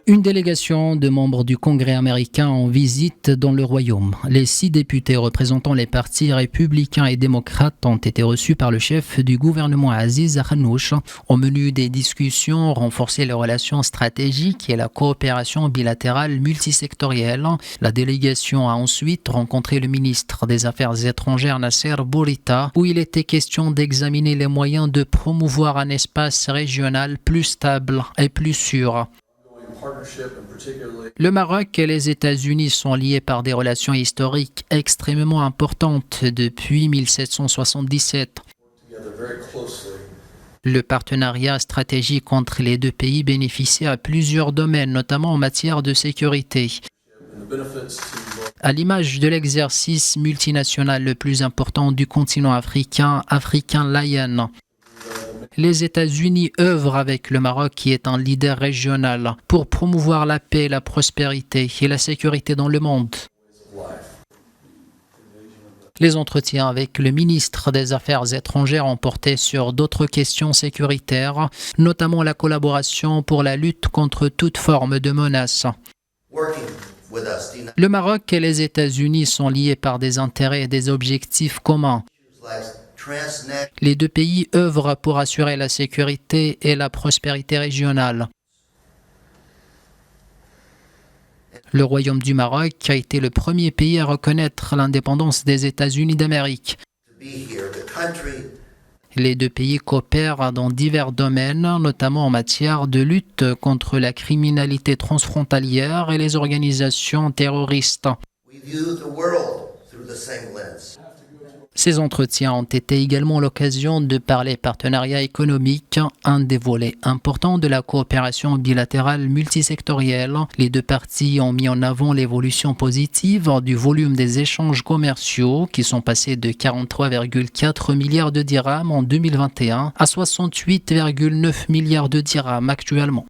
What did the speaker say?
Une délégation de membres du Congrès américain en visite dans le Royaume. Les 6 députés représentant les partis républicains et démocrates ont été reçus par le chef du gouvernement Aziz Akhnouch. Au menu des discussions, renforcer les relations stratégiques et la coopération bilatérale multisectorielle. La délégation a ensuite rencontré le ministre des Affaires étrangères Nasser Bourita, où il était question d'examiner les moyens de promouvoir un espace régional plus stable et plus sûr. Le Maroc et les États-Unis sont liés par des relations historiques extrêmement importantes depuis 1777. Le partenariat stratégique entre les deux pays bénéficie à plusieurs domaines, notamment en matière de sécurité. À l'image de l'exercice multinational le plus important du continent africain, African Lion. Les États-Unis œuvrent avec le Maroc qui est un leader régional pour promouvoir la paix, la prospérité et la sécurité dans le monde. Les entretiens avec le ministre des Affaires étrangères ont porté sur d'autres questions sécuritaires, notamment la collaboration pour la lutte contre toute forme de menace. Le Maroc et les États-Unis sont liés par des intérêts et des objectifs communs. Les deux pays œuvrent pour assurer la sécurité et la prospérité régionale. Le Royaume du Maroc a été le premier pays à reconnaître l'indépendance des États-Unis d'Amérique. Les deux pays coopèrent dans divers domaines, notamment en matière de lutte contre la criminalité transfrontalière et les organisations terroristes. Ces entretiens ont été également l'occasion de parler partenariat économique, un des volets importants de la coopération bilatérale multisectorielle. Les deux parties ont mis en avant l'évolution positive du volume des échanges commerciaux qui sont passés de 43,4 milliards de dirhams en 2021 à 68,9 milliards de dirhams actuellement.